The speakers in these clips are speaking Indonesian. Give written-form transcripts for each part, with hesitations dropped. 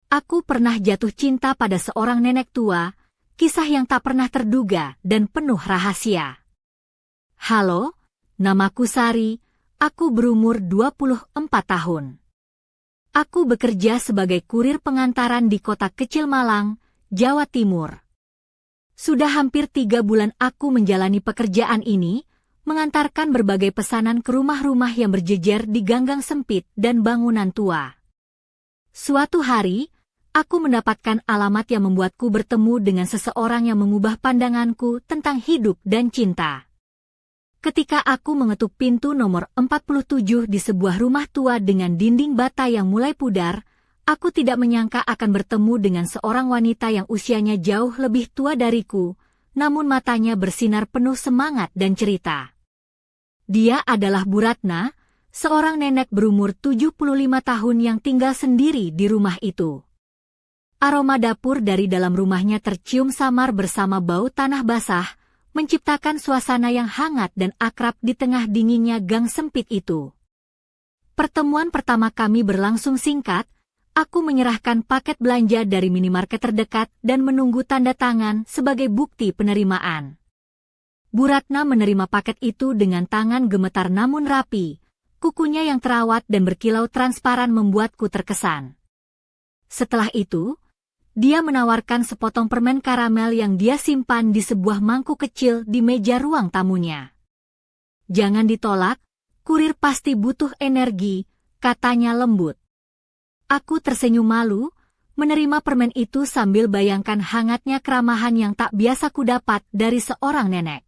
Aku pernah jatuh cinta pada seorang nenek tua, kisah yang tak pernah terduga dan penuh rahasia. Halo, namaku Sari, aku berumur 24 tahun. Aku bekerja sebagai kurir pengantaran di kota kecil Malang, Jawa Timur. Sudah hampir 3 bulan aku menjalani pekerjaan ini, mengantarkan berbagai pesanan ke rumah-rumah yang berjejer di ganggang sempit dan bangunan tua. Suatu hari, aku mendapatkan alamat yang membuatku bertemu dengan seseorang yang mengubah pandanganku tentang hidup dan cinta. Ketika aku mengetuk pintu nomor 47 di sebuah rumah tua dengan dinding bata yang mulai pudar, aku tidak menyangka akan bertemu dengan seorang wanita yang usianya jauh lebih tua dariku, namun matanya bersinar penuh semangat dan cerita. Dia adalah Bu Ratna, seorang nenek berumur 75 tahun yang tinggal sendiri di rumah itu. Aroma dapur dari dalam rumahnya tercium samar bersama bau tanah basah, menciptakan suasana yang hangat dan akrab di tengah dinginnya gang sempit itu. Pertemuan pertama kami berlangsung singkat, aku menyerahkan paket belanja dari minimarket terdekat dan menunggu tanda tangan sebagai bukti penerimaan. Bu Ratna menerima paket itu dengan tangan gemetar namun rapi, kukunya yang terawat dan berkilau transparan membuatku terkesan. Setelah itu, dia menawarkan sepotong permen karamel yang dia simpan di sebuah mangkuk kecil di meja ruang tamunya. Jangan ditolak, kurir pasti butuh energi, katanya lembut. Aku tersenyum malu, menerima permen itu sambil bayangkan hangatnya keramahan yang tak biasa kudapat dari seorang nenek.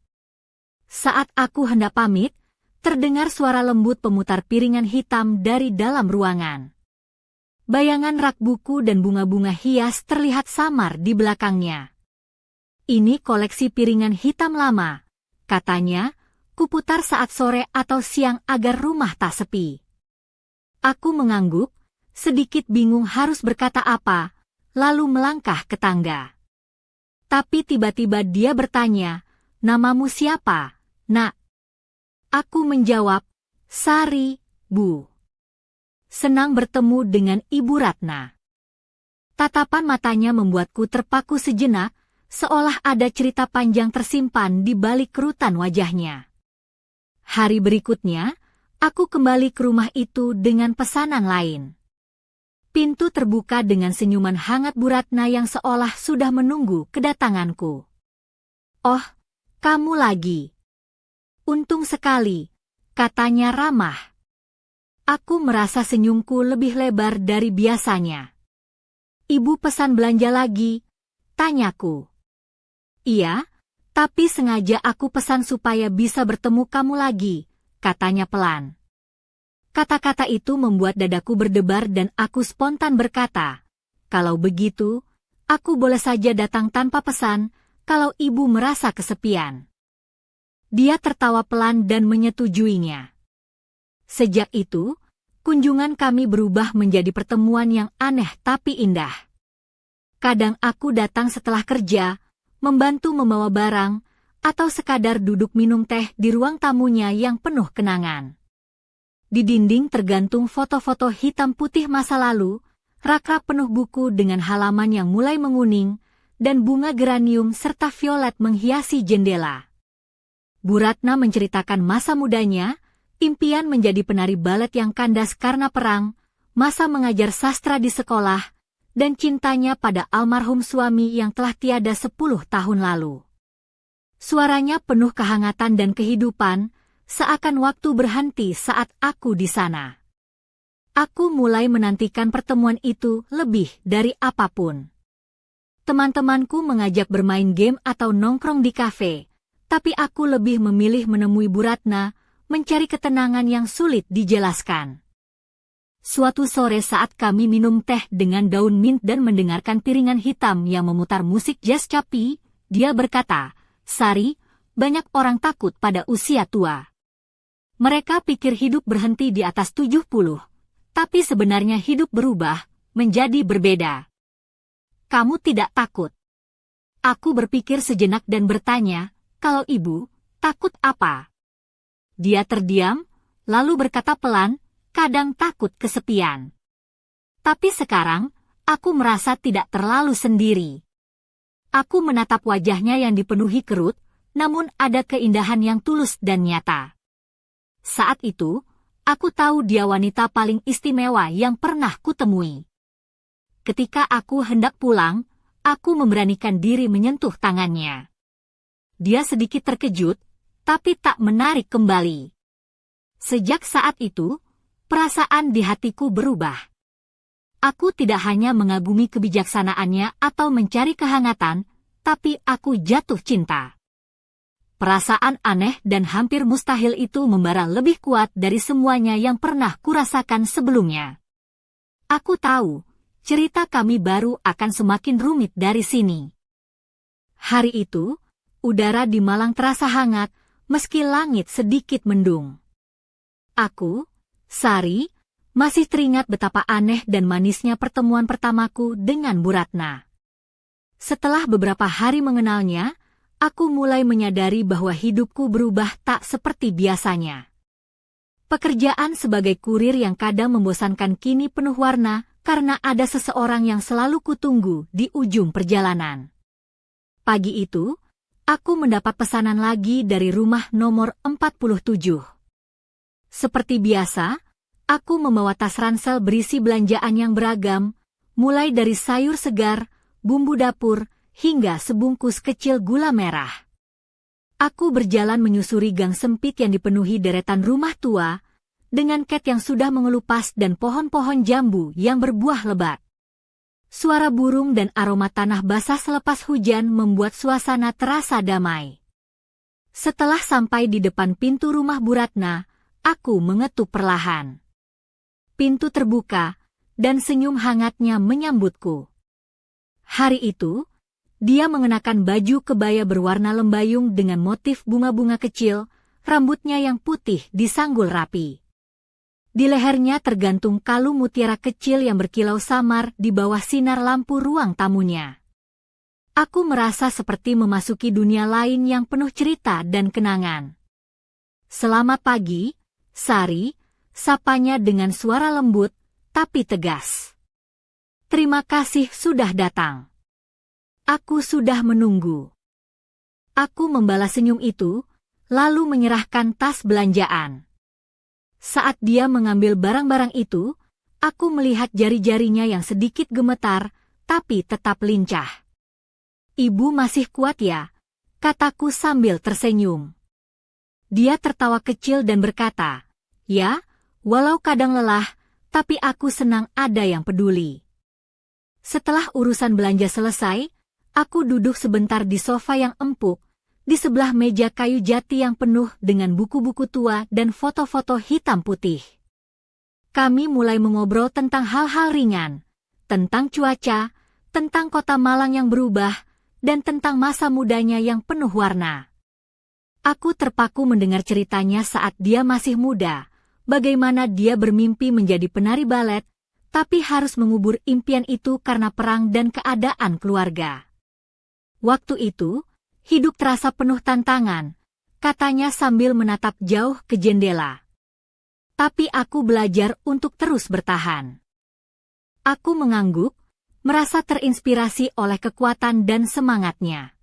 Saat aku hendak pamit, terdengar suara lembut pemutar piringan hitam dari dalam ruangan. Bayangan rak buku dan bunga-bunga hias terlihat samar di belakangnya. Ini koleksi piringan hitam lama, katanya, kuputar saat sore atau siang agar rumah tak sepi. Aku mengangguk, sedikit bingung harus berkata apa, lalu melangkah ke tangga. Tapi tiba-tiba dia bertanya, "Namamu siapa, Nak?" Aku menjawab, "Sari, Bu." Senang bertemu dengan Ibu Ratna. Tatapan matanya membuatku terpaku sejenak, seolah ada cerita panjang tersimpan di balik kerutan wajahnya. Hari berikutnya, aku kembali ke rumah itu dengan pesanan lain. Pintu terbuka dengan senyuman hangat Bu Ratna yang seolah sudah menunggu kedatanganku. "Oh, kamu lagi. Untung sekali," katanya ramah. Aku merasa senyumku lebih lebar dari biasanya. "Ibu pesan belanja lagi?" tanyaku. "Iya, tapi sengaja aku pesan supaya bisa bertemu kamu lagi," katanya pelan. Kata-kata itu membuat dadaku berdebar dan aku spontan berkata, "Kalau begitu, aku boleh saja datang tanpa pesan, kalau ibu merasa kesepian." Dia tertawa pelan dan menyetujuinya. Sejak itu, kunjungan kami berubah menjadi pertemuan yang aneh tapi indah. Kadang aku datang setelah kerja, membantu membawa barang, atau sekadar duduk minum teh di ruang tamunya yang penuh kenangan. Di dinding tergantung foto-foto hitam putih masa lalu, rak-rak penuh buku dengan halaman yang mulai menguning, dan bunga geranium serta violet menghiasi jendela. Bu Ratna menceritakan masa mudanya, impian menjadi penari balet yang kandas karena perang, masa mengajar sastra di sekolah, dan cintanya pada almarhum suami yang telah tiada 10 tahun lalu. Suaranya penuh kehangatan dan kehidupan, seakan waktu berhenti saat aku di sana. Aku mulai menantikan pertemuan itu lebih dari apapun. Teman-temanku mengajak bermain game atau nongkrong di kafe, tapi aku lebih memilih menemui Bu Ratna, mencari ketenangan yang sulit dijelaskan. Suatu sore saat kami minum teh dengan daun mint dan mendengarkan piringan hitam yang memutar musik jazz capi, dia berkata, "Sari, banyak orang takut pada usia tua. Mereka pikir hidup berhenti di atas 70, tapi sebenarnya hidup berubah, menjadi berbeda. Kamu tidak takut?" Aku berpikir sejenak dan bertanya, "Kalau ibu, takut apa?" Dia terdiam, lalu berkata pelan, "Kadang takut kesepian. Tapi sekarang, aku merasa tidak terlalu sendiri. Aku menatap wajahnya yang dipenuhi kerut, namun ada keindahan yang tulus dan nyata. Saat itu, aku tahu dia wanita paling istimewa yang pernah kutemui. Ketika aku hendak pulang, aku memberanikan diri menyentuh tangannya. Dia sedikit terkejut, tapi tak menarik kembali. Sejak saat itu, perasaan di hatiku berubah. Aku tidak hanya mengagumi kebijaksanaannya atau mencari kehangatan, tapi aku jatuh cinta. Perasaan aneh dan hampir mustahil itu membara lebih kuat dari semuanya yang pernah kurasakan sebelumnya. Aku tahu, cerita kami baru akan semakin rumit dari sini. Hari itu, udara di Malang terasa hangat, meski langit sedikit mendung. Aku, Sari, masih teringat betapa aneh dan manisnya pertemuan pertamaku dengan Bu Ratna. Setelah beberapa hari mengenalnya, aku mulai menyadari bahwa hidupku berubah tak seperti biasanya. Pekerjaan sebagai kurir yang kadang membosankan kini penuh warna karena ada seseorang yang selalu kutunggu di ujung perjalanan. Pagi itu, aku mendapat pesanan lagi dari rumah nomor 47. Seperti biasa, aku membawa tas ransel berisi belanjaan yang beragam, mulai dari sayur segar, bumbu dapur, hingga sebungkus kecil gula merah. Aku berjalan menyusuri gang sempit yang dipenuhi deretan rumah tua, dengan ket yang sudah mengelupas dan pohon-pohon jambu yang berbuah lebat. Suara burung dan aroma tanah basah selepas hujan membuat suasana terasa damai. Setelah sampai di depan pintu rumah Bu Ratna, aku mengetuk perlahan. Pintu terbuka, dan senyum hangatnya menyambutku. Hari itu, dia mengenakan baju kebaya berwarna lembayung dengan motif bunga-bunga kecil, rambutnya yang putih disanggul rapi. Di lehernya tergantung kalung mutiara kecil yang berkilau samar di bawah sinar lampu ruang tamunya. Aku merasa seperti memasuki dunia lain yang penuh cerita dan kenangan. "Selamat pagi, Sari," sapanya dengan suara lembut, tapi tegas. "Terima kasih sudah datang. Aku sudah menunggu." Aku membalas senyum itu, lalu menyerahkan tas belanjaan. Saat dia mengambil barang-barang itu, aku melihat jari-jarinya yang sedikit gemetar, tapi tetap lincah. "Ibu masih kuat ya?" kataku sambil tersenyum. Dia tertawa kecil dan berkata, "Ya, walau kadang lelah, tapi aku senang ada yang peduli." Setelah urusan belanja selesai, aku duduk sebentar di sofa yang empuk, di sebelah meja kayu jati yang penuh dengan buku-buku tua dan foto-foto hitam putih. Kami mulai mengobrol tentang hal-hal ringan, tentang cuaca, tentang kota Malang yang berubah, dan tentang masa mudanya yang penuh warna. Aku terpaku mendengar ceritanya saat dia masih muda, bagaimana dia bermimpi menjadi penari balet, tapi harus mengubur impian itu karena perang dan keadaan keluarga. "Waktu itu, hidup terasa penuh tantangan," katanya sambil menatap jauh ke jendela. "Tapi aku belajar untuk terus bertahan." Aku mengangguk, merasa terinspirasi oleh kekuatan dan semangatnya.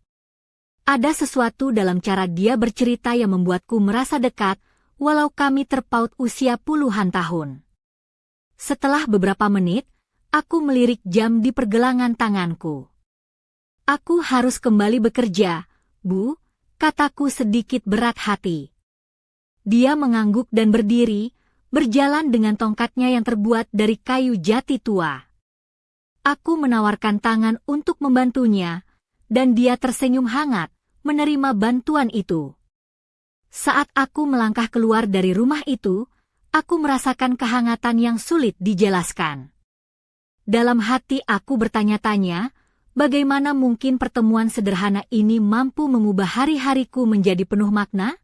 Ada sesuatu dalam cara dia bercerita yang membuatku merasa dekat, walau kami terpaut usia puluhan tahun. Setelah beberapa menit, aku melirik jam di pergelangan tanganku. "Aku harus kembali bekerja, Bu," kataku sedikit berat hati. Dia mengangguk dan berdiri, berjalan dengan tongkatnya yang terbuat dari kayu jati tua. Aku menawarkan tangan untuk membantunya, dan dia tersenyum hangat, menerima bantuan itu. Saat aku melangkah keluar dari rumah itu, aku merasakan kehangatan yang sulit dijelaskan. Dalam hati aku bertanya-tanya, bagaimana mungkin pertemuan sederhana ini mampu mengubah hari-hariku menjadi penuh makna?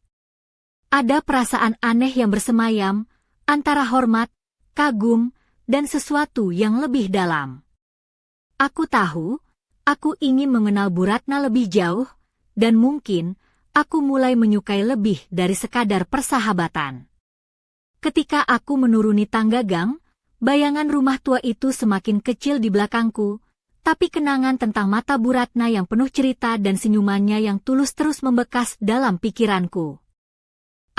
Ada perasaan aneh yang bersemayam, antara hormat, kagum, dan sesuatu yang lebih dalam. Aku tahu, aku ingin mengenal Bu Ratna lebih jauh, dan mungkin, aku mulai menyukai lebih dari sekadar persahabatan. Ketika aku menuruni tangga gang, Bayangan rumah tua itu semakin kecil di belakangku, tapi kenangan tentang mata Bu Ratna yang penuh cerita dan senyumannya yang tulus terus membekas dalam pikiranku.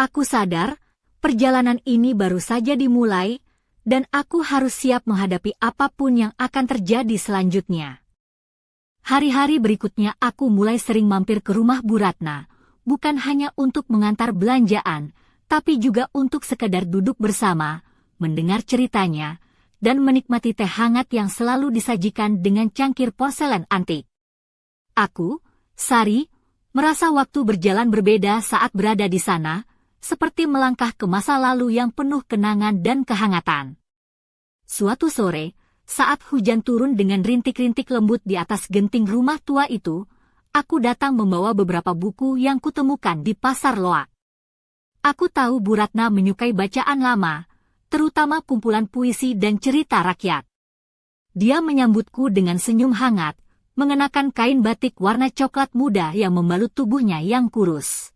Aku sadar, perjalanan ini baru saja dimulai, dan aku harus siap menghadapi apapun yang akan terjadi selanjutnya. Hari-hari berikutnya aku mulai sering mampir ke rumah Bu Ratna, bukan hanya untuk mengantar belanjaan, tapi juga untuk sekedar duduk bersama, mendengar ceritanya, dan menikmati teh hangat yang selalu disajikan dengan cangkir porselen antik. Aku, Sari, merasa waktu berjalan berbeda saat berada di sana, seperti melangkah ke masa lalu yang penuh kenangan dan kehangatan. Suatu sore, saat hujan turun dengan rintik-rintik lembut di atas genting rumah tua itu, aku datang membawa beberapa buku yang kutemukan di pasar loak. Aku tahu Bu Ratna menyukai bacaan lama, terutama kumpulan puisi dan cerita rakyat. Dia menyambutku dengan senyum hangat, mengenakan kain batik warna coklat muda yang membalut tubuhnya yang kurus.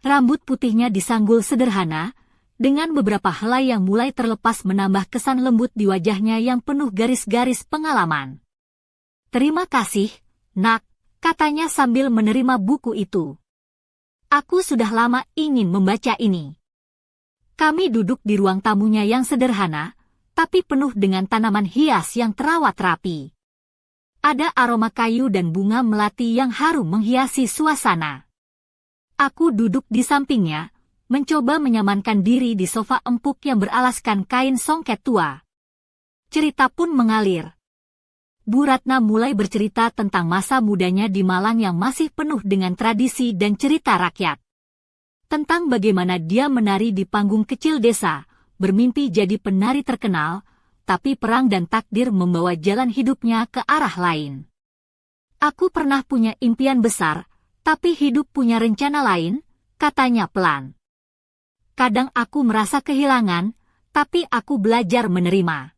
Rambut putihnya disanggul sederhana, dengan beberapa helai yang mulai terlepas menambah kesan lembut di wajahnya yang penuh garis-garis pengalaman. "Terima kasih, Nak," katanya sambil menerima buku itu. "Aku sudah lama ingin membaca ini." Kami duduk di ruang tamunya yang sederhana, tapi penuh dengan tanaman hias yang terawat rapi. Ada aroma kayu dan bunga melati yang harum menghiasi suasana. Aku duduk di sampingnya, mencoba menyamankan diri di sofa empuk yang beralaskan kain songket tua. Cerita pun mengalir. Bu Ratna mulai bercerita tentang masa mudanya di Malang yang masih penuh dengan tradisi dan cerita rakyat. Tentang bagaimana dia menari di panggung kecil desa, bermimpi jadi penari terkenal, tapi perang dan takdir membawa jalan hidupnya ke arah lain. "Aku pernah punya impian besar, tapi hidup punya rencana lain," katanya pelan. "Kadang aku merasa kehilangan, tapi aku belajar menerima."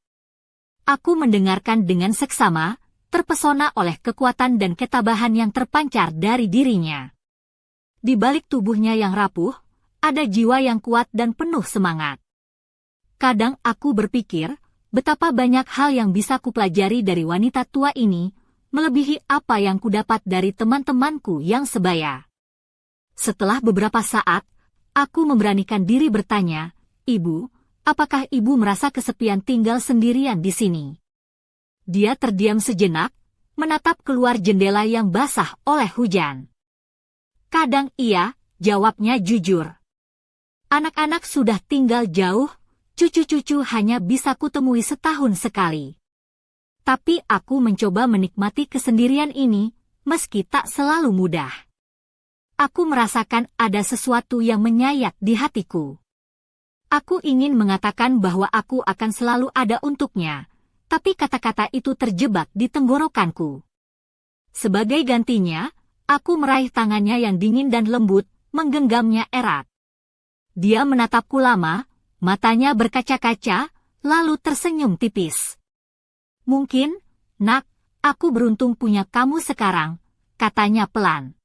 Aku mendengarkan dengan seksama, terpesona oleh kekuatan dan ketabahan yang terpancar dari dirinya. Di balik tubuhnya yang rapuh, ada jiwa yang kuat dan penuh semangat. Kadang aku berpikir, betapa banyak hal yang bisa kupelajari dari wanita tua ini, melebihi apa yang kudapat dari teman-temanku yang sebaya. Setelah beberapa saat, aku memberanikan diri bertanya, "Ibu, apakah ibu merasa kesepian tinggal sendirian di sini?" Dia terdiam sejenak, menatap keluar jendela yang basah oleh hujan. "Kadang iya," jawabnya jujur. "Anak-anak sudah tinggal jauh, cucu-cucu hanya bisa kutemui setahun sekali. Tapi aku mencoba menikmati kesendirian ini, meski tak selalu mudah. Aku merasakan ada sesuatu yang menyayat di hatiku. Aku ingin mengatakan bahwa aku akan selalu ada untuknya, tapi kata-kata itu terjebak di tenggorokanku. Sebagai gantinya, aku meraih tangannya yang dingin dan lembut, menggenggamnya erat. Dia menatapku lama, matanya berkaca-kaca, lalu tersenyum tipis. "Mungkin, Nak, aku beruntung punya kamu sekarang," katanya pelan.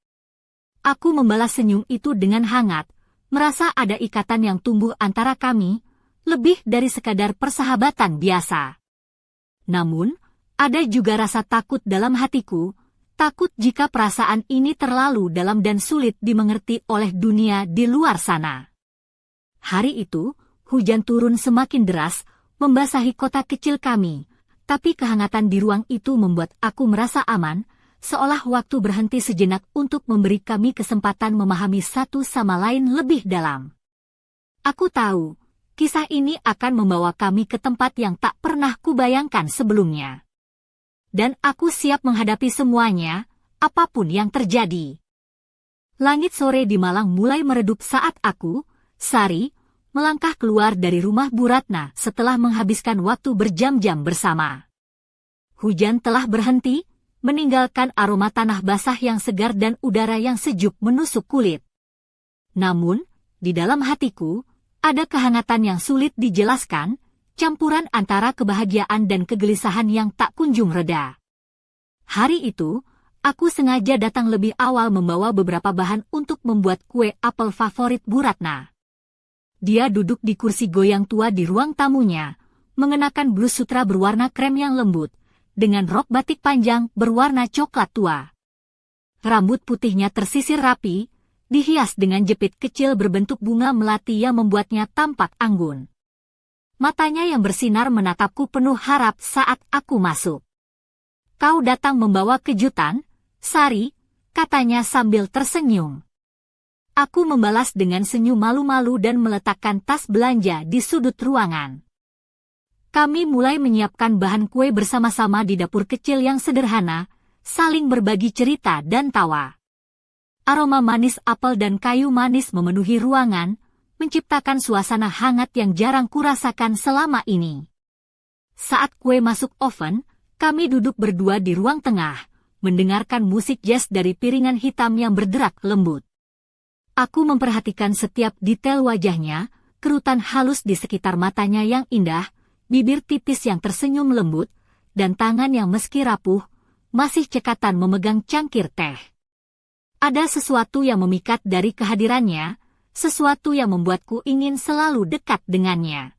Aku membalas senyum itu dengan hangat, merasa ada ikatan yang tumbuh antara kami, lebih dari sekadar persahabatan biasa. Namun, ada juga rasa takut dalam hatiku, takut jika perasaan ini terlalu dalam dan sulit dimengerti oleh dunia di luar sana. Hari itu, hujan turun semakin deras, membasahi kota kecil kami, tapi kehangatan di ruang itu membuat aku merasa aman, seolah waktu berhenti sejenak untuk memberi kami kesempatan memahami satu sama lain lebih dalam. Aku tahu, kisah ini akan membawa kami ke tempat yang tak pernah kubayangkan sebelumnya. Dan aku siap menghadapi semuanya, apapun yang terjadi. Langit sore di Malang mulai meredup saat aku, Sari, melangkah keluar dari rumah Bu Ratna setelah menghabiskan waktu berjam-jam bersama. Hujan telah berhenti, meninggalkan aroma tanah basah yang segar dan udara yang sejuk menusuk kulit. Namun, di dalam hatiku, ada kehangatan yang sulit dijelaskan, campuran antara kebahagiaan dan kegelisahan yang tak kunjung reda. Hari itu, aku sengaja datang lebih awal membawa beberapa bahan untuk membuat kue apel favorit Bu Ratna. Dia duduk di kursi goyang tua di ruang tamunya, mengenakan blus sutra berwarna krem yang lembut, dengan rok batik panjang berwarna coklat tua. Rambut putihnya tersisir rapi, dihias dengan jepit kecil berbentuk bunga melati yang membuatnya tampak anggun. Matanya yang bersinar menatapku penuh harap saat aku masuk. "Kau datang membawa kejutan, Sari," katanya sambil tersenyum. Aku membalas dengan senyum malu-malu dan meletakkan tas belanja di sudut ruangan. Kami mulai menyiapkan bahan kue bersama-sama di dapur kecil yang sederhana, saling berbagi cerita dan tawa. Aroma manis apel dan kayu manis memenuhi ruangan, menciptakan suasana hangat yang jarang kurasakan selama ini. Saat kue masuk oven, kami duduk berdua di ruang tengah, mendengarkan musik jazz dari piringan hitam yang berderak lembut. Aku memperhatikan setiap detail wajahnya, kerutan halus di sekitar matanya yang indah, bibir tipis yang tersenyum lembut, dan tangan yang meski rapuh, masih cekatan memegang cangkir teh. Ada sesuatu yang memikat dari kehadirannya, sesuatu yang membuatku ingin selalu dekat dengannya.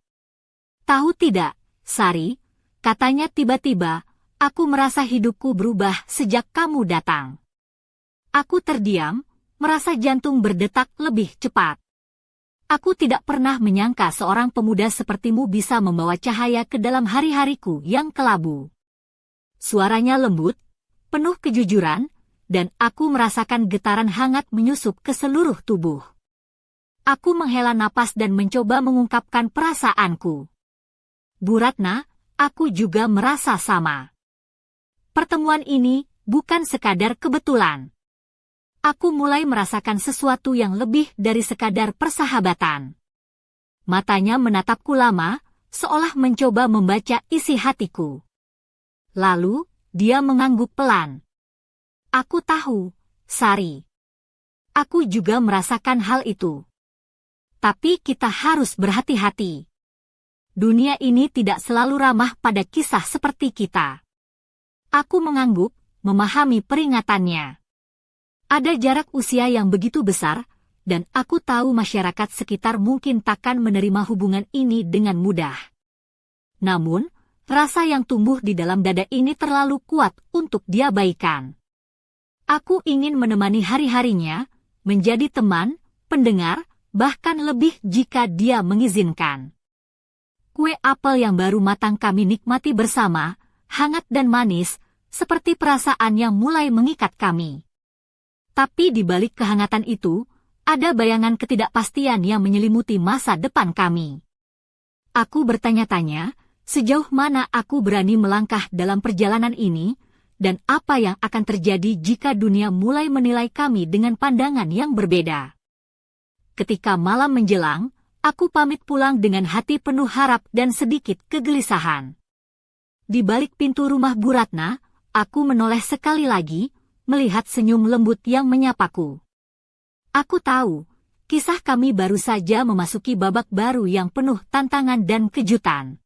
"Tahu tidak, Sari," katanya tiba-tiba, "aku merasa hidupku berubah sejak kamu datang." Aku terdiam, merasa jantung berdetak lebih cepat. Aku tidak pernah menyangka seorang pemuda sepertimu bisa membawa cahaya ke dalam hari-hariku yang kelabu. Suaranya lembut, penuh kejujuran, dan aku merasakan getaran hangat menyusup ke seluruh tubuh. Aku menghela napas dan mencoba mengungkapkan perasaanku. "Bu Ratna, aku juga merasa sama. Pertemuan ini bukan sekadar kebetulan. Aku mulai merasakan sesuatu yang lebih dari sekadar persahabatan." Matanya menatapku lama, seolah mencoba membaca isi hatiku. Lalu, dia mengangguk pelan. "Aku tahu, Sari. Aku juga merasakan hal itu. Tapi kita harus berhati-hati. Dunia ini tidak selalu ramah pada kisah seperti kita." Aku mengangguk, memahami peringatannya. Ada jarak usia yang begitu besar, dan aku tahu masyarakat sekitar mungkin takkan menerima hubungan ini dengan mudah. Namun, rasa yang tumbuh di dalam dada ini terlalu kuat untuk diabaikan. Aku ingin menemani hari-harinya, menjadi teman, pendengar, bahkan lebih jika dia mengizinkan. Kue apel yang baru matang kami nikmati bersama, hangat dan manis, seperti perasaan yang mulai mengikat kami. Tapi di balik kehangatan itu, ada bayangan ketidakpastian yang menyelimuti masa depan kami. Aku bertanya-tanya, sejauh mana aku berani melangkah dalam perjalanan ini, dan apa yang akan terjadi jika dunia mulai menilai kami dengan pandangan yang berbeda. Ketika malam menjelang, aku pamit pulang dengan hati penuh harap dan sedikit kegelisahan. Di balik pintu rumah Bu Ratna, aku menoleh sekali lagi, melihat senyum lembut yang menyapaku. Aku tahu, kisah kami baru saja memasuki babak baru yang penuh tantangan dan kejutan.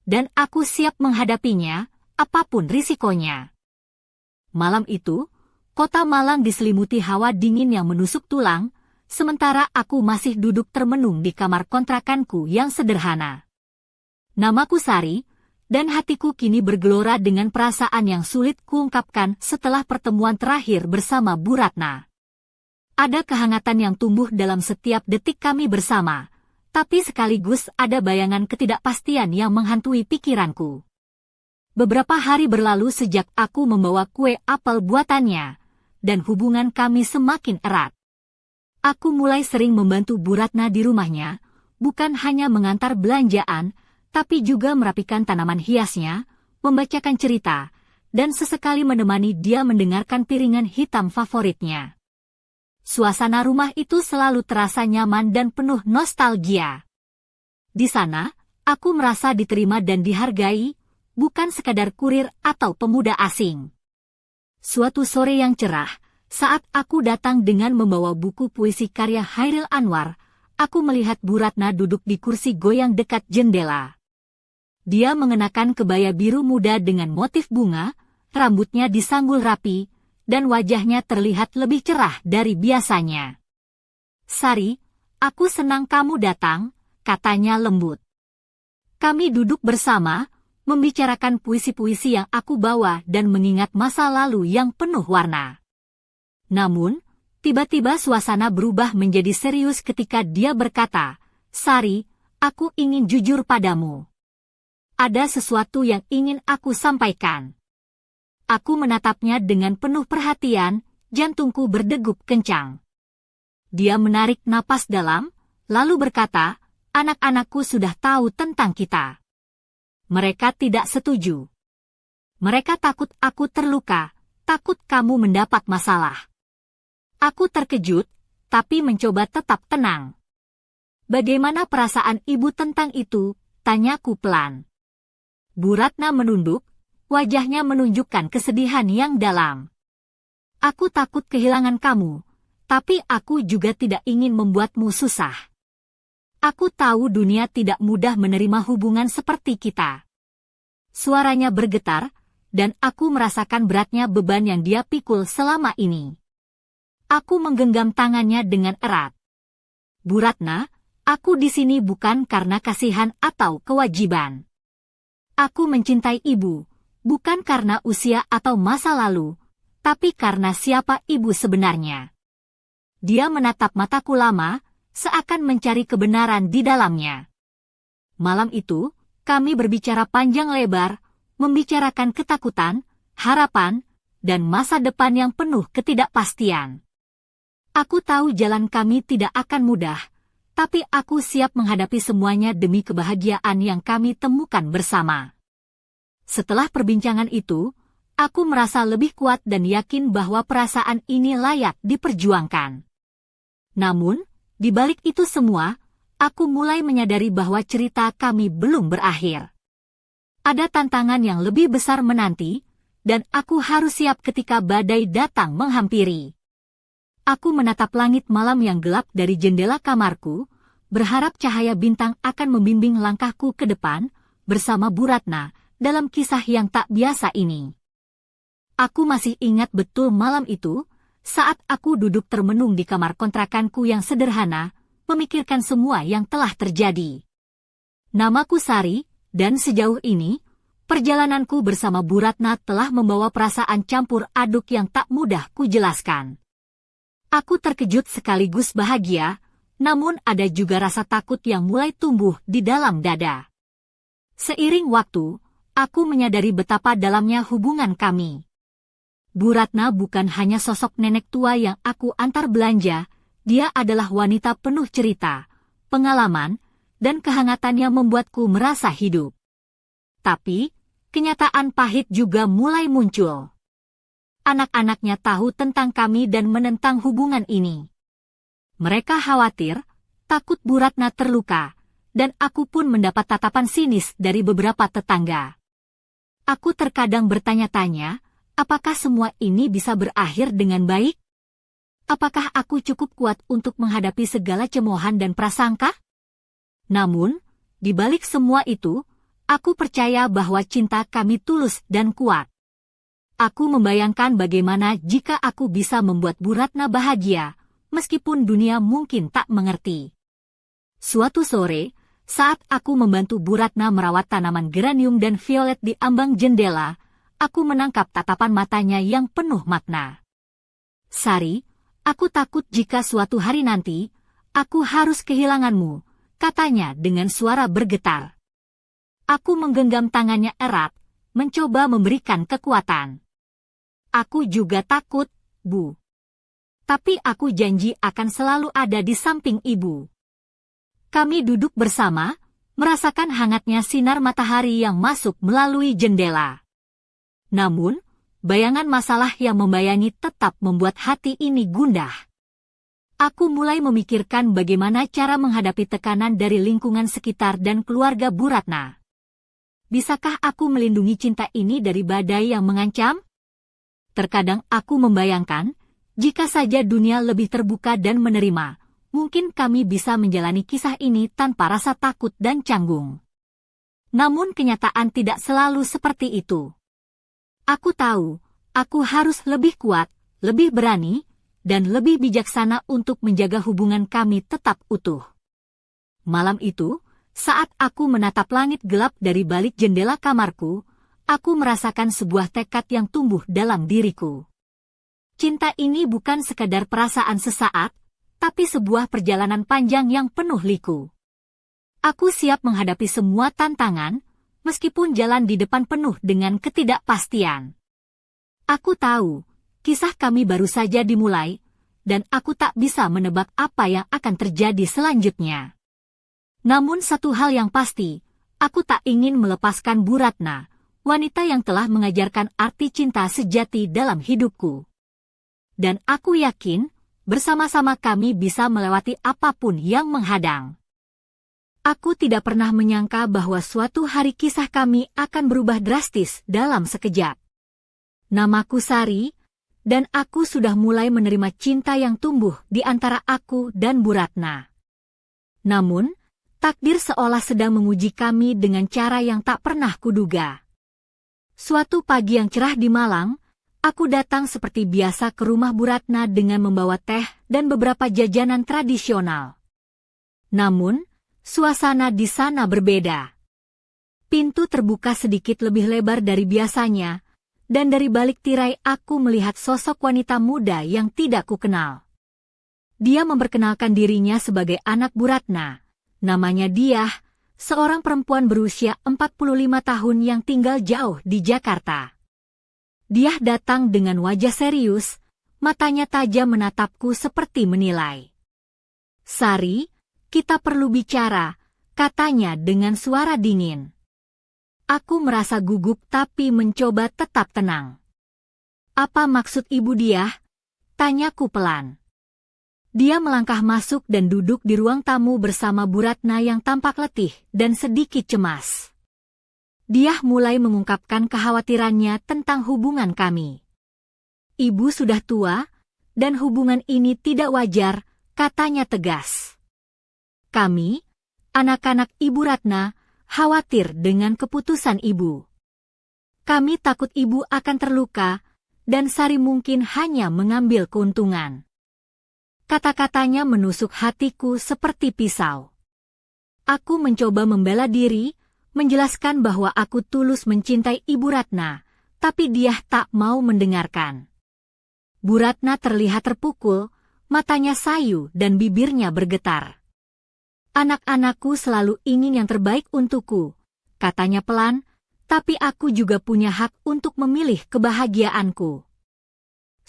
Dan aku siap menghadapinya, apapun risikonya. Malam itu, kota Malang diselimuti hawa dingin yang menusuk tulang, sementara aku masih duduk termenung di kamar kontrakanku yang sederhana. Namaku Sari, dan hatiku kini bergelora dengan perasaan yang sulit kuungkapkan setelah pertemuan terakhir bersama Bu Ratna. Ada kehangatan yang tumbuh dalam setiap detik kami bersama, tapi sekaligus ada bayangan ketidakpastian yang menghantui pikiranku. Beberapa hari berlalu sejak aku membawa kue apel buatannya, dan hubungan kami semakin erat. Aku mulai sering membantu Bu Ratna di rumahnya, bukan hanya mengantar belanjaan, tapi juga merapikan tanaman hiasnya, membacakan cerita, dan sesekali menemani dia mendengarkan piringan hitam favoritnya. Suasana rumah itu selalu terasa nyaman dan penuh nostalgia. Di sana, aku merasa diterima dan dihargai, bukan sekadar kurir atau pemuda asing. Suatu sore yang cerah, saat aku datang dengan membawa buku puisi karya Chairil Anwar, aku melihat Bu Ratna duduk di kursi goyang dekat jendela. Dia mengenakan kebaya biru muda dengan motif bunga, rambutnya disanggul rapi, dan wajahnya terlihat lebih cerah dari biasanya. "Sari, aku senang kamu datang," katanya lembut. Kami duduk bersama, membicarakan puisi-puisi yang aku bawa dan mengingat masa lalu yang penuh warna. Namun, tiba-tiba suasana berubah menjadi serius ketika dia berkata, "Sari, aku ingin jujur padamu. Ada sesuatu yang ingin aku sampaikan." Aku menatapnya dengan penuh perhatian, jantungku berdegup kencang. Dia menarik napas dalam, lalu berkata, "Anak-anakku sudah tahu tentang kita. Mereka tidak setuju. Mereka takut aku terluka, takut kamu mendapat masalah." Aku terkejut, tapi mencoba tetap tenang. "Bagaimana perasaan ibu tentang itu?" tanyaku pelan. Bu Ratna menunduk, wajahnya menunjukkan kesedihan yang dalam. "Aku takut kehilangan kamu, tapi aku juga tidak ingin membuatmu susah. Aku tahu dunia tidak mudah menerima hubungan seperti kita." Suaranya bergetar, dan aku merasakan beratnya beban yang dia pikul selama ini. Aku menggenggam tangannya dengan erat. "Bu Ratna, aku di sini bukan karena kasihan atau kewajiban. Aku mencintai ibu, bukan karena usia atau masa lalu, tapi karena siapa ibu sebenarnya." Dia menatap mataku lama, seakan mencari kebenaran di dalamnya. Malam itu, kami berbicara panjang lebar, membicarakan ketakutan, harapan, dan masa depan yang penuh ketidakpastian. Aku tahu jalan kami tidak akan mudah, tapi aku siap menghadapi semuanya demi kebahagiaan yang kami temukan bersama. Setelah perbincangan itu, aku merasa lebih kuat dan yakin bahwa perasaan ini layak diperjuangkan. Namun, di balik itu semua, aku mulai menyadari bahwa cerita kami belum berakhir. Ada tantangan yang lebih besar menanti, dan aku harus siap ketika badai datang menghampiri. Aku menatap langit malam yang gelap dari jendela kamarku, berharap cahaya bintang akan membimbing langkahku ke depan, bersama Bu Ratna, dalam kisah yang tak biasa ini. Aku masih ingat betul malam itu, saat aku duduk termenung di kamar kontrakanku yang sederhana, memikirkan semua yang telah terjadi. Namaku Sari, dan sejauh ini, perjalananku bersama Bu Ratna telah membawa perasaan campur aduk yang tak mudah kujelaskan. Aku terkejut sekaligus bahagia, namun ada juga rasa takut yang mulai tumbuh di dalam dada. Seiring waktu, aku menyadari betapa dalamnya hubungan kami. Bu Ratna bukan hanya sosok nenek tua yang aku antar belanja, dia adalah wanita penuh cerita, pengalaman, dan kehangatannya membuatku merasa hidup. Tapi, kenyataan pahit juga mulai muncul. Anak-anaknya tahu tentang kami dan menentang hubungan ini. Mereka khawatir, takut Bu Ratna terluka, dan aku pun mendapat tatapan sinis dari beberapa tetangga. Aku terkadang bertanya-tanya, apakah semua ini bisa berakhir dengan baik? Apakah aku cukup kuat untuk menghadapi segala cemoohan dan prasangka? Namun, di balik semua itu, aku percaya bahwa cinta kami tulus dan kuat. Aku membayangkan bagaimana jika aku bisa membuat Bu Ratna bahagia, meskipun dunia mungkin tak mengerti. Suatu sore, saat aku membantu Bu Ratna merawat tanaman geranium dan violet di ambang jendela, aku menangkap tatapan matanya yang penuh makna. "Sari, aku takut jika suatu hari nanti, aku harus kehilanganmu," katanya dengan suara bergetar. Aku menggenggam tangannya erat, mencoba memberikan kekuatan. "Aku juga takut, Bu. Tapi aku janji akan selalu ada di samping Ibu." Kami duduk bersama, merasakan hangatnya sinar matahari yang masuk melalui jendela. Namun, bayangan masalah yang membayangi tetap membuat hati ini gundah. Aku mulai memikirkan bagaimana cara menghadapi tekanan dari lingkungan sekitar dan keluarga Bu Ratna. Bisakah aku melindungi cinta ini dari badai yang mengancam? Terkadang aku membayangkan, jika saja dunia lebih terbuka dan menerima, mungkin kami bisa menjalani kisah ini tanpa rasa takut dan canggung. Namun kenyataan tidak selalu seperti itu. Aku tahu, aku harus lebih kuat, lebih berani, dan lebih bijaksana untuk menjaga hubungan kami tetap utuh. Malam itu, saat aku menatap langit gelap dari balik jendela kamarku, aku merasakan sebuah tekad yang tumbuh dalam diriku. Cinta ini bukan sekadar perasaan sesaat, tapi sebuah perjalanan panjang yang penuh liku. Aku siap menghadapi semua tantangan, meskipun jalan di depan penuh dengan ketidakpastian. Aku tahu, kisah kami baru saja dimulai, dan aku tak bisa menebak apa yang akan terjadi selanjutnya. Namun satu hal yang pasti, aku tak ingin melepaskan Bu Ratna, wanita yang telah mengajarkan arti cinta sejati dalam hidupku. Dan aku yakin, bersama-sama kami bisa melewati apapun yang menghadang. Aku tidak pernah menyangka bahwa suatu hari kisah kami akan berubah drastis dalam sekejap. Namaku Sari, dan aku sudah mulai menerima cinta yang tumbuh di antara aku dan Bu Ratna. Namun, takdir seolah sedang menguji kami dengan cara yang tak pernah kuduga. Suatu pagi yang cerah di Malang, aku datang seperti biasa ke rumah Bu Ratna dengan membawa teh dan beberapa jajanan tradisional. Namun, suasana di sana berbeda. Pintu terbuka sedikit lebih lebar dari biasanya, dan dari balik tirai aku melihat sosok wanita muda yang tidak kukenal. Dia memperkenalkan dirinya sebagai anak Bu Ratna. Namanya Diah, seorang perempuan berusia 45 tahun yang tinggal jauh di Jakarta. Diah datang dengan wajah serius, matanya tajam menatapku seperti menilai. "Sari, kita perlu bicara," katanya dengan suara dingin. Aku merasa gugup tapi mencoba tetap tenang. "Apa maksud Ibu Diah?" tanyaku pelan. Dia melangkah masuk dan duduk di ruang tamu bersama Bu Ratna yang tampak letih dan sedikit cemas. Dia mulai mengungkapkan kekhawatirannya tentang hubungan kami. "Ibu sudah tua, dan hubungan ini tidak wajar," katanya tegas. "Kami, anak-anak Ibu Ratna, khawatir dengan keputusan Ibu. Kami takut Ibu akan terluka, dan Sari mungkin hanya mengambil keuntungan." Kata-katanya menusuk hatiku seperti pisau. Aku mencoba membela diri, menjelaskan bahwa aku tulus mencintai Ibu Ratna, tapi dia tak mau mendengarkan. Bu Ratna terlihat terpukul, matanya sayu dan bibirnya bergetar. "Anak-anakku selalu ingin yang terbaik untukku," katanya pelan, "tapi aku juga punya hak untuk memilih kebahagiaanku."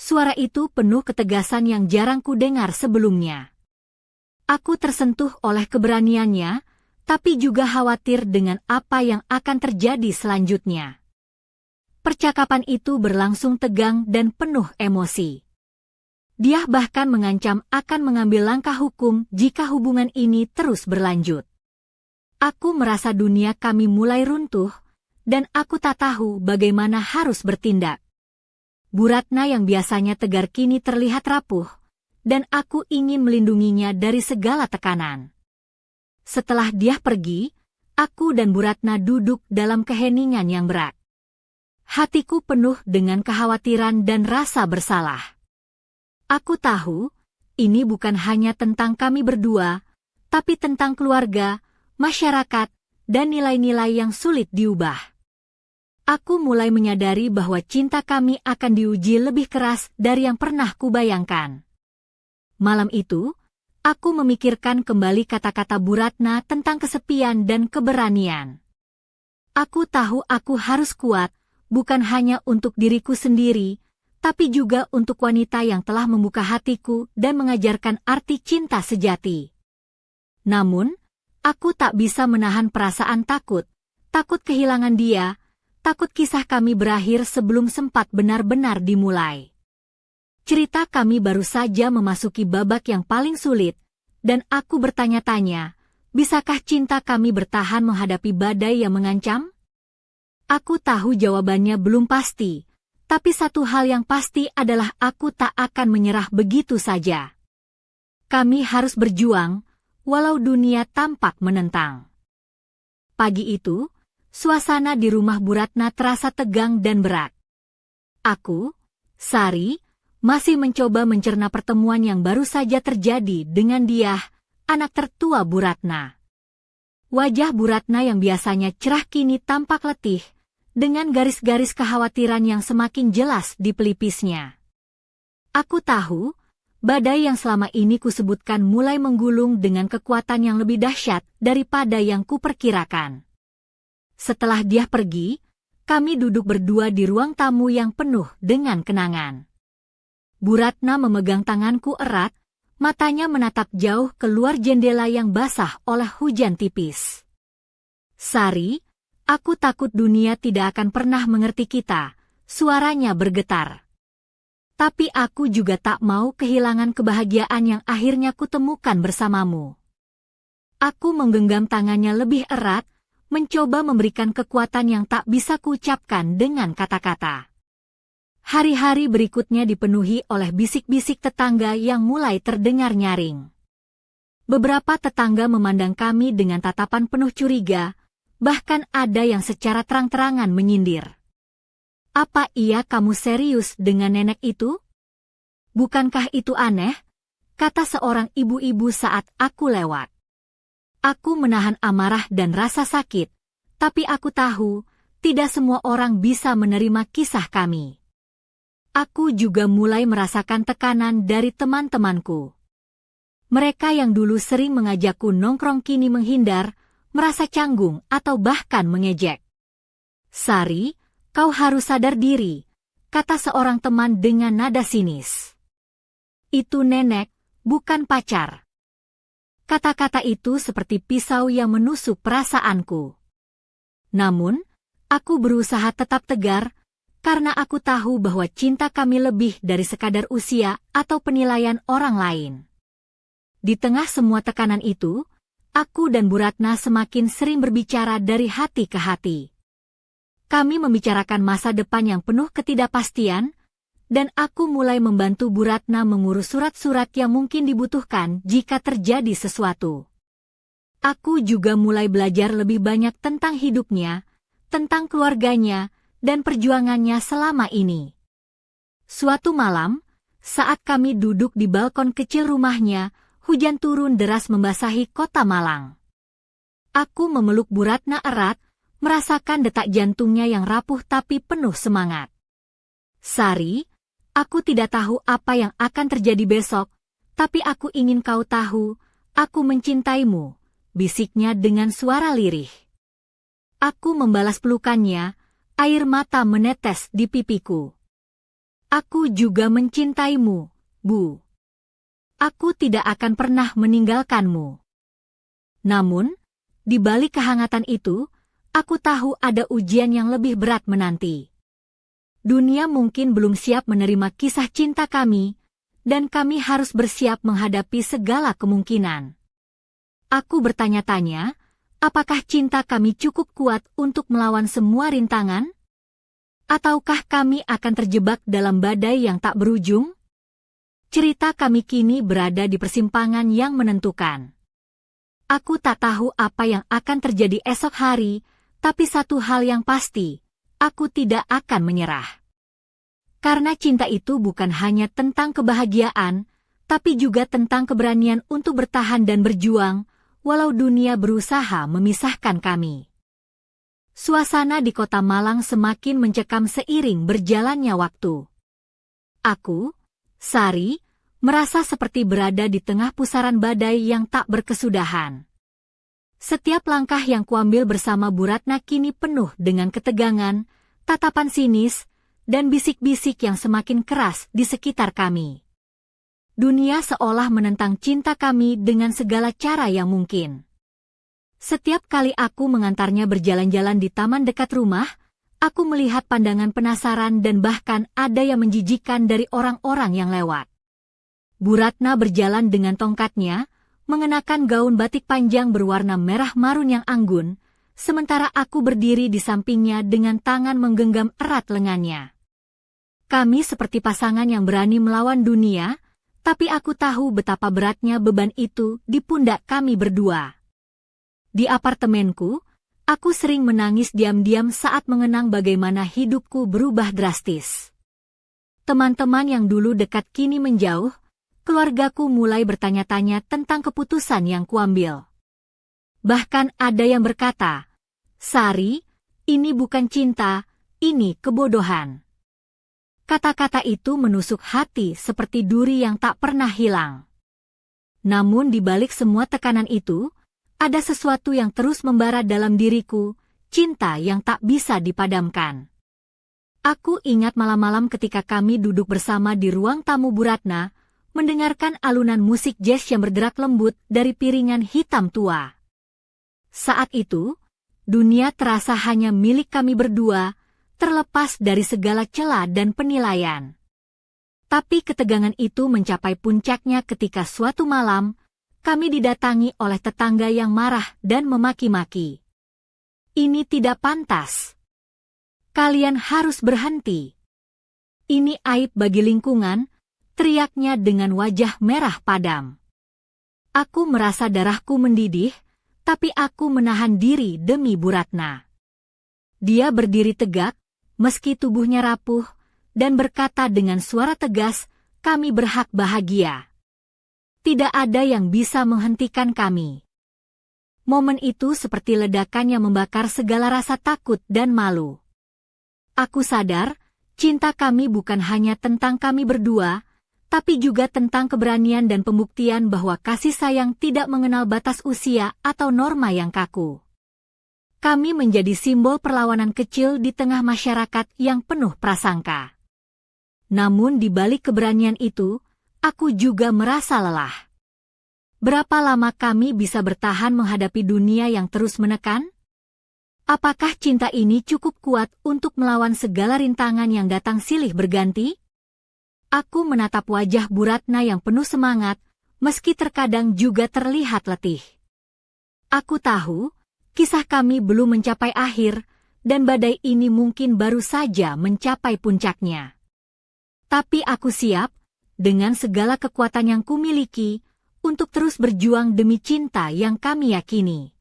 Suara itu penuh ketegasan yang jarang ku dengar sebelumnya. Aku tersentuh oleh keberaniannya, tapi juga khawatir dengan apa yang akan terjadi selanjutnya. Percakapan itu berlangsung tegang dan penuh emosi. Dia bahkan mengancam akan mengambil langkah hukum jika hubungan ini terus berlanjut. Aku merasa dunia kami mulai runtuh, dan aku tak tahu bagaimana harus bertindak. Bu Ratna yang biasanya tegar kini terlihat rapuh, dan aku ingin melindunginya dari segala tekanan. Setelah dia pergi, aku dan Bu Ratna duduk dalam keheningan yang berat. Hatiku penuh dengan kekhawatiran dan rasa bersalah. Aku tahu, ini bukan hanya tentang kami berdua, tapi tentang keluarga, masyarakat, dan nilai-nilai yang sulit diubah. Aku mulai menyadari bahwa cinta kami akan diuji lebih keras dari yang pernah kubayangkan. Malam itu, aku memikirkan kembali kata-kata Bu Ratna tentang kesepian dan keberanian. Aku tahu aku harus kuat, bukan hanya untuk diriku sendiri, tapi juga untuk wanita yang telah membuka hatiku dan mengajarkan arti cinta sejati. Namun, aku tak bisa menahan perasaan takut kehilangan dia, takut kisah kami berakhir sebelum sempat benar-benar dimulai. Cerita kami baru saja memasuki babak yang paling sulit, dan aku bertanya-tanya, bisakah cinta kami bertahan menghadapi badai yang mengancam? Aku tahu jawabannya belum pasti, tapi satu hal yang pasti adalah aku tak akan menyerah begitu saja. Kami harus berjuang, walau dunia tampak menentang. Pagi itu, suasana di rumah Bu Ratna terasa tegang dan berat. Aku, Sari, masih mencoba mencerna pertemuan yang baru saja terjadi dengan Diah, anak tertua Bu Ratna. Wajah Bu Ratna yang biasanya cerah kini tampak letih, dengan garis-garis kekhawatiran yang semakin jelas di pelipisnya. Aku tahu, badai yang selama ini kusebutkan mulai menggulung dengan kekuatan yang lebih dahsyat daripada yang kuperkirakan. Setelah dia pergi, kami duduk berdua di ruang tamu yang penuh dengan kenangan. Bu Ratna memegang tanganku erat, matanya menatap jauh keluar jendela yang basah oleh hujan tipis. Sari, aku takut dunia tidak akan pernah mengerti kita, suaranya bergetar. Tapi aku juga tak mau kehilangan kebahagiaan yang akhirnya kutemukan bersamamu. Aku menggenggam tangannya lebih erat, mencoba memberikan kekuatan yang tak bisa kuucapkan dengan kata-kata. Hari-hari berikutnya dipenuhi oleh bisik-bisik tetangga yang mulai terdengar nyaring. Beberapa tetangga memandang kami dengan tatapan penuh curiga, bahkan ada yang secara terang-terangan menyindir. Apa iya kamu serius dengan nenek itu? Bukankah itu aneh? Kata seorang ibu-ibu saat aku lewat. Aku menahan amarah dan rasa sakit, tapi aku tahu, tidak semua orang bisa menerima kisah kami. Aku juga mulai merasakan tekanan dari teman-temanku. Mereka yang dulu sering mengajakku nongkrong kini menghindar, merasa canggung atau bahkan mengejek. Sari, kau harus sadar diri, kata seorang teman dengan nada sinis. Itu nenek, bukan pacar. Kata-kata itu seperti pisau yang menusuk perasaanku. Namun, aku berusaha tetap tegar, karena aku tahu bahwa cinta kami lebih dari sekadar usia atau penilaian orang lain. Di tengah semua tekanan itu, aku dan Bu Ratna semakin sering berbicara dari hati ke hati. Kami membicarakan masa depan yang penuh ketidakpastian, dan aku mulai membantu Bu Ratna mengurus surat-surat yang mungkin dibutuhkan jika terjadi sesuatu. Aku juga mulai belajar lebih banyak tentang hidupnya, tentang keluarganya, dan perjuangannya selama ini. Suatu malam, saat kami duduk di balkon kecil rumahnya, hujan turun deras membasahi kota Malang. Aku memeluk Bu Ratna erat, merasakan detak jantungnya yang rapuh tapi penuh semangat. Sari, aku tidak tahu apa yang akan terjadi besok, tapi aku ingin kau tahu, aku mencintaimu, bisiknya dengan suara lirih. Aku membalas pelukannya, air mata menetes di pipiku. Aku juga mencintaimu, Bu. Aku tidak akan pernah meninggalkanmu. Namun, di balik kehangatan itu, aku tahu ada ujian yang lebih berat menanti. Dunia mungkin belum siap menerima kisah cinta kami, dan kami harus bersiap menghadapi segala kemungkinan. Aku bertanya-tanya, apakah cinta kami cukup kuat untuk melawan semua rintangan? Ataukah kami akan terjebak dalam badai yang tak berujung? Cerita kami kini berada di persimpangan yang menentukan. Aku tak tahu apa yang akan terjadi esok hari, tapi satu hal yang pasti, aku tidak akan menyerah. Karena cinta itu bukan hanya tentang kebahagiaan, tapi juga tentang keberanian untuk bertahan dan berjuang, walau dunia berusaha memisahkan kami. Suasana di kota Malang semakin mencekam seiring berjalannya waktu. Aku, Sari, merasa seperti berada di tengah pusaran badai yang tak berkesudahan. Setiap langkah yang kuambil bersama Bu Ratna kini penuh dengan ketegangan, tatapan sinis, dan bisik-bisik yang semakin keras di sekitar kami. Dunia seolah menentang cinta kami dengan segala cara yang mungkin. Setiap kali aku mengantarnya berjalan-jalan di taman dekat rumah, aku melihat pandangan penasaran dan bahkan ada yang menjijikkan dari orang-orang yang lewat. Bu Ratna berjalan dengan tongkatnya, mengenakan gaun batik panjang berwarna merah marun yang anggun, sementara aku berdiri di sampingnya dengan tangan menggenggam erat lengannya. Kami seperti pasangan yang berani melawan dunia, tapi aku tahu betapa beratnya beban itu di pundak kami berdua. Di apartemenku, aku sering menangis diam-diam saat mengenang bagaimana hidupku berubah drastis. Teman-teman yang dulu dekat kini menjauh, keluargaku mulai bertanya-tanya tentang keputusan yang kuambil. Bahkan ada yang berkata, "Sari, ini bukan cinta, ini kebodohan." Kata-kata itu menusuk hati seperti duri yang tak pernah hilang. Namun di balik semua tekanan itu, ada sesuatu yang terus membara dalam diriku, cinta yang tak bisa dipadamkan. Aku ingat malam-malam ketika kami duduk bersama di ruang tamu Bu Ratna, mendengarkan alunan musik jazz yang berderak lembut dari piringan hitam tua. Saat itu, dunia terasa hanya milik kami berdua, terlepas dari segala celah dan penilaian. Tapi ketegangan itu mencapai puncaknya ketika suatu malam, kami didatangi oleh tetangga yang marah dan memaki-maki. "Ini tidak pantas. Kalian harus berhenti. Ini aib bagi lingkungan," teriaknya dengan wajah merah padam. Aku merasa darahku mendidih, tapi aku menahan diri demi Bu Ratna. Dia berdiri tegak, meski tubuhnya rapuh, dan berkata dengan suara tegas, "Kami berhak bahagia. Tidak ada yang bisa menghentikan kami." Momen itu seperti ledakan yang membakar segala rasa takut dan malu. Aku sadar, cinta kami bukan hanya tentang kami berdua, tapi juga tentang keberanian dan pembuktian bahwa kasih sayang tidak mengenal batas usia atau norma yang kaku. Kami menjadi simbol perlawanan kecil di tengah masyarakat yang penuh prasangka. Namun di balik keberanian itu, aku juga merasa lelah. Berapa lama kami bisa bertahan menghadapi dunia yang terus menekan? Apakah cinta ini cukup kuat untuk melawan segala rintangan yang datang silih berganti? Aku menatap wajah Bu Ratna yang penuh semangat, meski terkadang juga terlihat letih. Aku tahu, kisah kami belum mencapai akhir, dan badai ini mungkin baru saja mencapai puncaknya. Tapi aku siap, dengan segala kekuatan yang kumiliki, untuk terus berjuang demi cinta yang kami yakini.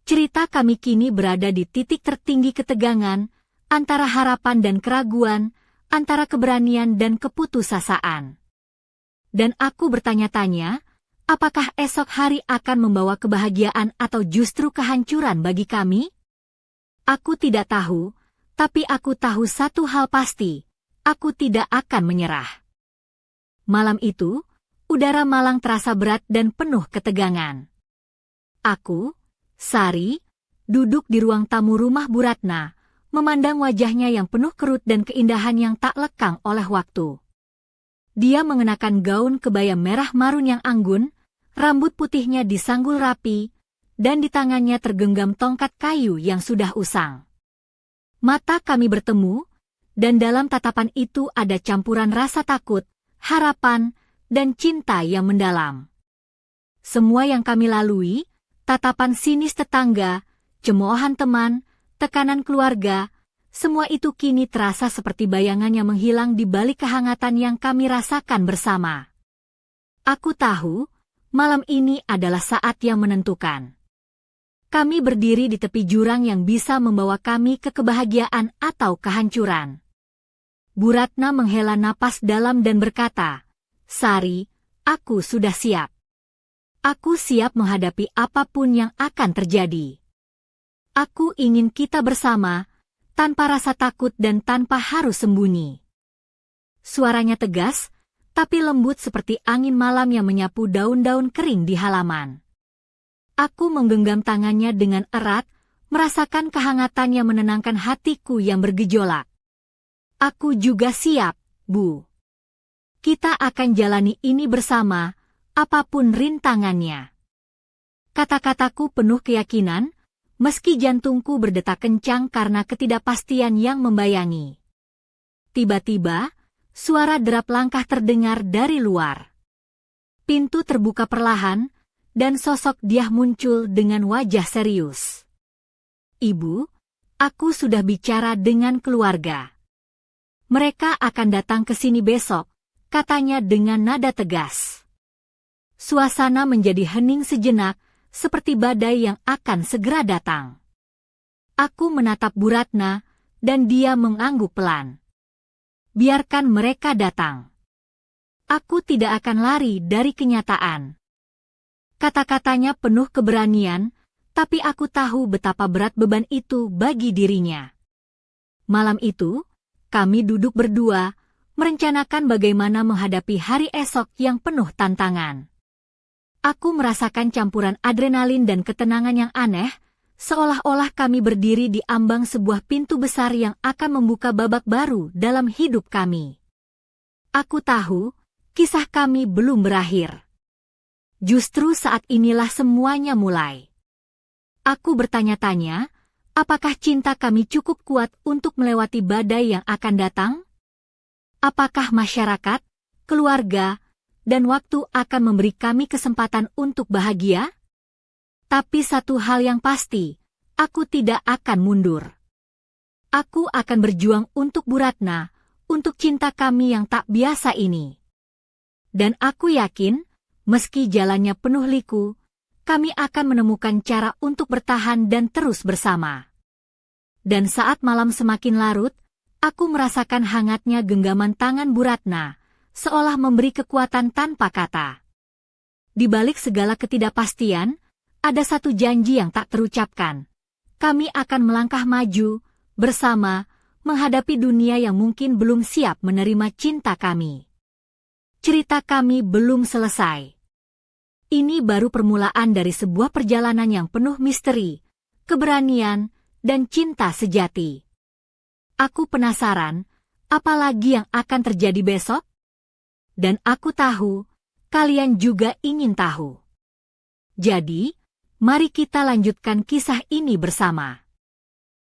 Cerita kami kini berada di titik tertinggi ketegangan, antara harapan dan keraguan, antara keberanian dan keputusasaan. Dan aku bertanya-tanya, apakah esok hari akan membawa kebahagiaan atau justru kehancuran bagi kami? Aku tidak tahu, tapi aku tahu satu hal pasti. Aku tidak akan menyerah. Malam itu, udara Malang terasa berat dan penuh ketegangan. Aku, Sari, duduk di ruang tamu rumah Bu Ratna, memandang wajahnya yang penuh kerut dan keindahan yang tak lekang oleh waktu. Dia mengenakan gaun kebaya merah marun yang anggun, rambut putihnya disanggul rapi, dan di tangannya tergenggam tongkat kayu yang sudah usang. Mata kami bertemu, dan dalam tatapan itu ada campuran rasa takut, harapan, dan cinta yang mendalam. Semua yang kami lalui, tatapan sinis tetangga, cemoohan teman, tekanan keluarga, semua itu kini terasa seperti bayangan yang menghilang di balik kehangatan yang kami rasakan bersama. Aku tahu, malam ini adalah saat yang menentukan. Kami berdiri di tepi jurang yang bisa membawa kami ke kebahagiaan atau kehancuran. Bu Ratna menghela napas dalam dan berkata, "Sari, aku sudah siap. Aku siap menghadapi apapun yang akan terjadi. Aku ingin kita bersama, tanpa rasa takut dan tanpa harus sembunyi." Suaranya tegas, tapi lembut seperti angin malam yang menyapu daun-daun kering di halaman. Aku menggenggam tangannya dengan erat, merasakan kehangatan yang menenangkan hatiku yang bergejolak. "Aku juga siap, Bu. Kita akan jalani ini bersama, apapun rintangannya." Kata-kataku penuh keyakinan, meski jantungku berdetak kencang karena ketidakpastian yang membayangi. Tiba-tiba, suara derap langkah terdengar dari luar. Pintu terbuka perlahan, dan sosok Diah muncul dengan wajah serius. "Ibu, aku sudah bicara dengan keluarga. Mereka akan datang ke sini besok," katanya dengan nada tegas. Suasana menjadi hening sejenak, seperti badai yang akan segera datang. Aku menatap Bu Ratna, dan dia mengangguk pelan. "Biarkan mereka datang. Aku tidak akan lari dari kenyataan." Kata-katanya penuh keberanian, tapi aku tahu betapa berat beban itu bagi dirinya. Malam itu, kami duduk berdua, merencanakan bagaimana menghadapi hari esok yang penuh tantangan. Aku merasakan campuran adrenalin dan ketenangan yang aneh, seolah-olah kami berdiri di ambang sebuah pintu besar yang akan membuka babak baru dalam hidup kami. Aku tahu, kisah kami belum berakhir. Justru saat inilah semuanya mulai. Aku bertanya-tanya, apakah cinta kami cukup kuat untuk melewati badai yang akan datang? Apakah masyarakat, keluarga, dan waktu akan memberi kami kesempatan untuk bahagia? Tapi satu hal yang pasti, aku tidak akan mundur. Aku akan berjuang untuk Bu Ratna, untuk cinta kami yang tak biasa ini. Dan aku yakin, meski jalannya penuh liku, kami akan menemukan cara untuk bertahan dan terus bersama. Dan saat malam semakin larut, aku merasakan hangatnya genggaman tangan Bu Ratna, seolah memberi kekuatan tanpa kata. Di balik segala ketidakpastian, ada satu janji yang tak terucapkan. Kami akan melangkah maju, bersama, menghadapi dunia yang mungkin belum siap menerima cinta kami. Cerita kami belum selesai. Ini baru permulaan dari sebuah perjalanan yang penuh misteri, keberanian, dan cinta sejati. Aku penasaran, apa lagi yang akan terjadi besok? Dan aku tahu, kalian juga ingin tahu. Jadi, mari kita lanjutkan kisah ini bersama.